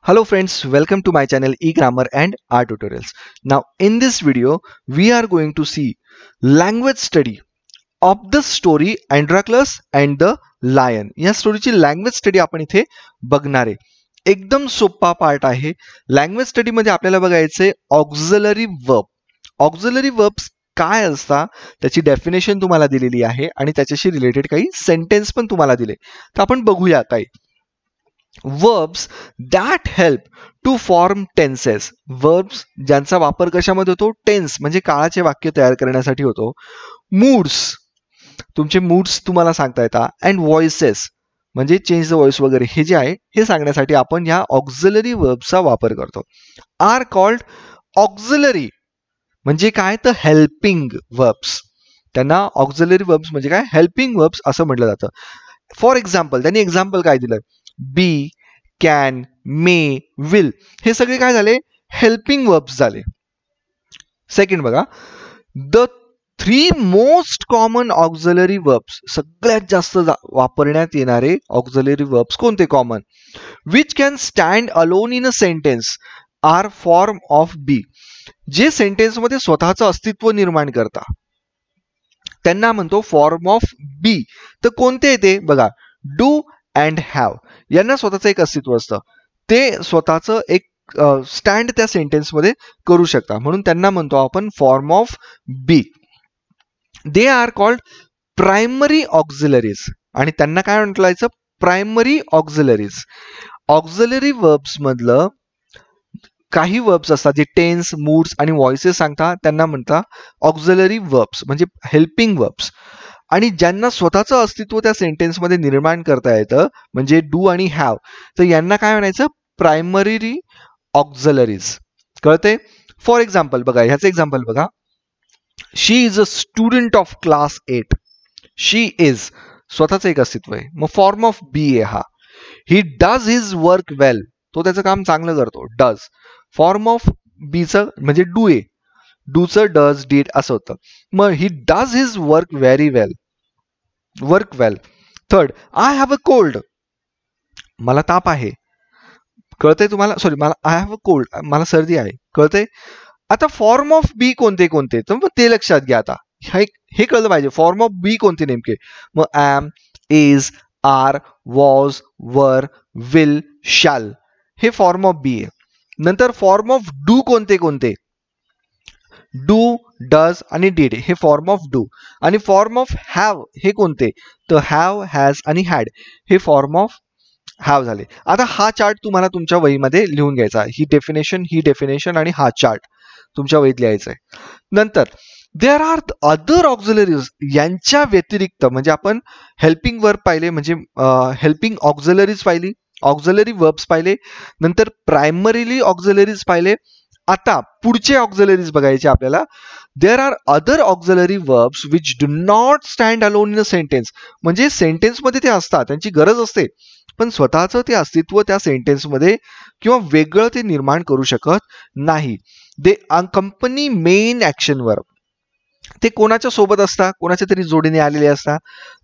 Hello friends, welcome to my channel eGrammar and R Tutorials. Now in this video, we are going to see language study of the story Androclus and the Lion. या स्टोरीची language study आपण इथे बघणार आहे. एकदम सोपा part आहे. Language study मध्ये आपल्याला बघायचे ऑक्झिलरी वर्ब. ऑक्झिलरी वर्ब्स काय असतात त्याची डेफिनेशन तुम्हाला दिलेली आहे आणि त्याच्याशी रिलेटेड काही सेंटेन्स पण तुम्हाला दिले. तर आपण बघूया काही verbs that help to form tenses. verbs ज्यांचा वापर कशामध्ये होतो? टेन्स म्हणजे काळाचे वाक्य तयार करण्यासाठी होतो. moods तुमचे moods तुम्हाला सांगता येतात. अँड व्हॉइसेस म्हणजे चेंज द व्हॉइस वगैरे हे जे आहे हे सांगण्यासाठी आपण या ऑक्झिलरी verbsचा वापर करतो. आर कॉल्ड ऑक्झिलरी म्हणजे काय तर हेल्पिंग verbs. त्यांना ऑक्झिलरी verbs म्हणजे काय? हेल्पिंग verbs असं म्हटलं जातं. फॉर एक्झाम्पल त्यांनी एक्झाम्पल काय दिलं? बी, कॅन, मे, विल हे सगळे काय झाले? हेल्पिंग वर्ब्स झाले. सेकंड बघा, the 3 most common auxiliary verbs. सगळ्यात जास्त वापरण्यात येणारे ऑक्झिलरी वर्ब्स कोणते common? Which can stand alone in a sentence are form of be. जे सेंटेन्स मध्ये स्वतःचं अस्तित्व निर्माण करतात त्यांना म्हणतो फॉर्म ऑफ बी. तर कोणते येते बघा? डू अँड हॅव यांना स्वतःचं एक अस्तित्व असतं. ते स्वतःचं एक स्टँड त्या सेंटेन्स मध्ये करू शकता म्हणून त्यांना म्हणतो आपण form of be. They are called primary auxiliaries आणि त्यांना काय म्हटलं? Primary auxiliaries. ऑक्झिलरी वर्ब्स मधलं काही वर्ब्स असतात जे टेन्स, मूड्स आणि व्हॉइसेस सांगतात त्यांना म्हणतात ऑक्झिलरी वर्ब्स म्हणजे हेल्पिंग वर्ब्स. आणि ज्यांना स्वतःचं अस्तित्व त्या सेंटेन्स मध्ये निर्माण करता येतं म्हणजे डू आणि हॅव तर यांना काय म्हणायचं? Primary auxiliaries. कळते? फॉर एक्झाम्पल बघा, ह्याचं एक्झाम्पल बघा. She is a student of class 8. She is स्वतःचं एक अस्तित्व आहे मग फॉर्म ऑफ बी आहे हा. ही डज हिज वर्क वेल. तो त्याचं काम चांगलं करतो. डज फॉर्म ऑफ बीचं म्हणजे डू आहे. डूचं डज, डीड असं होतं. मग he does his work very well. Work well. Third, I have a cold. मला ताप आहे. कळतंय तुम्हाला? सॉरी, मला आय हॅव अ कोल्ड मला सर्दी आहे. कळतंय? आता फॉर्म ऑफ बी कोणते कोणते तर मग ते लक्षात घ्या. आता हे कळलं पाहिजे फॉर्म ऑफ बी कोणते नेमके. मग ॲम, इज, आर, वॉज, वर, विल, शॅल हे फॉर्म ऑफ बी आहे. नंतर फॉर्म ऑफ डू कोणते कोणते? डू, डज आणि डीड हे फॉर्म ऑफ डू. आणि फॉर्म ऑफ हॅव हे कोणते? तर हॅव, हॅज आणि हॅड हे फॉर्म ऑफ हॅव झाले. आता हा चार्ट तुम्हाला तुमच्या वहीमध्ये लिहून घ्यायचा. ही डेफिनेशन आणि हा चार्ट तुमच्या वहीत लिहायचा आहे. नंतर देअर आर अदर ऑक्झिलरीज. यांच्या व्यतिरिक्त म्हणजे आपण हेल्पिंग वर्ब पाहिले म्हणजे हेल्पिंग ऑक्झिलरीज पाहिली, ऑक्झिलरी वर्ब्स पाहिले, नंतर प्रायमरीली ऑक्झिलरीज पाहिले. आता पुढचे ऑक्झिलरीज बघायचे आपल्याला. There are other auxiliary verbs which do not stand alone in a sentence. म्हणजे सेंटेन्स मध्ये ते असतात, त्यांची गरज असते पण स्वतःचं ते अस्तित्व त्या सेंटेन्स मध्ये किंवा वेगळं ते निर्माण करू शकत नाही. दे अकंपनी मेन ऍक्शन वर्ब. ते कोणाच्या सोबत असतात? कोणाच्या तरी जोडीने आलेले असतात.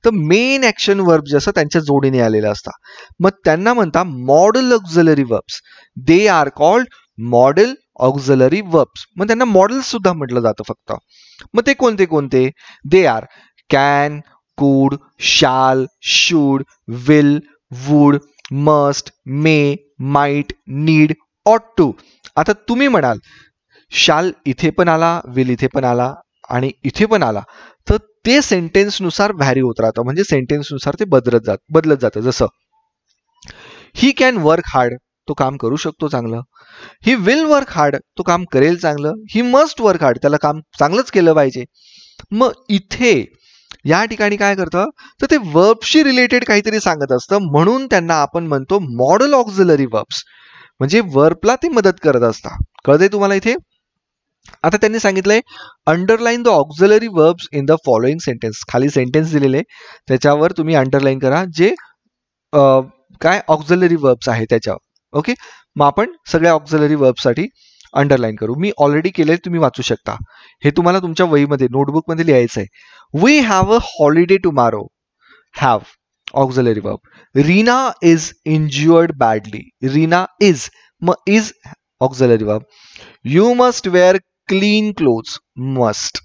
तर मेन ऍक्शन वर्ब जे असतात त्यांच्या जोडीने आलेले असतात. मग त्यांना म्हणतात modal auxiliary verbs. They are called model auxiliary verbs. मग त्यांना मॉडेल्स सुद्धा म्हटलं जातं फक्त. मग ते कोणते कोणते? दे आर कॅन, कुड, शाल, should, will, would, must, may, might, need, ऑट टू. आता तुम्ही म्हणाल शाल इथे पण आला, विल इथे पण आला आणि इथे पण आला तर ते सेंटेन्स नुसार व्हॅरी होत राहतं म्हणजे सेंटेन्स नुसार ते बदलत जातं. जसं ही कॅन वर्क हार्ड तो काम करू शकतो चांगलं. ही विल वर्क हार्ड तो काम करेल चांगलं. ही मस्ट वर्क हार्ड त्याला काम चांगलंच केलं पाहिजे. मग इथे या ठिकाणी काय करतं तर ते वर्बशी रिलेटेड काहीतरी सांगत असतं म्हणून त्यांना आपण म्हणतो मॉडल ऑक्झिलरी वर्ब्स म्हणजे वर्बला ते मदत करत असतात. कळतंय तुम्हाला इथे? आता त्यांनी सांगितलंय underline the auxiliary verbs in the following sentence. खाली सेंटेन्स दिलेले त्याच्यावर तुम्ही अंडरलाईन करा जे काय ऑक्झिलरी वर्ब्स आहे त्याच्यावर. ओके, मग आपण सगळ्या ऑक्झिलरी वर्ब्ससाठी अंडरलाईन करू. मी ऑलरेडी केले, तुम्ही वाचू शकता. हे तुम्हाला तुमच्या वहीमध्ये नोटबुक मध्ये लिहायचं आहे. We have a holiday tomorrow. Have auxiliary verb. Reena is injured badly. Reena is मग is auxiliary verb. You must wear clean clothes, must.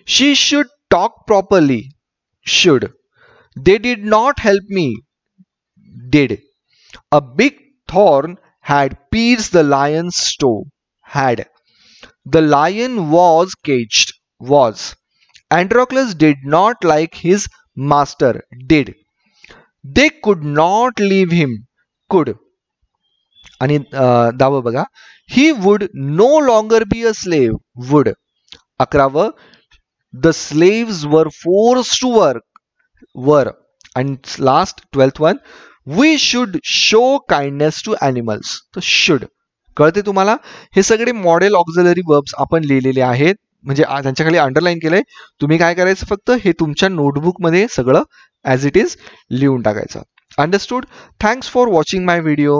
She should talk properly, should. They did not help me, did. A big thorn had pierced the lion's toe, had. The lion was caged, was. Androclus did not like his master, did. They could not leave him, could. आणि दहावं बघा, he would no longer be a slave, would. 11th, the slaves were forced to work, were. And last 12th one, we should show kindness to animals, so should. कळते तुम्हाला? हे सगळे model auxiliary verbs आपण लिहिलेले आहेत, म्हणजे त्यांच्या खाली अंडरलाईन केलंय. तुम्ही काय करायचं, फक्त हे तुमच्या नोटबुक मध्ये सगळं ॲज इट इज लिहून टाकायचं. Understood? Thanks for watching my video.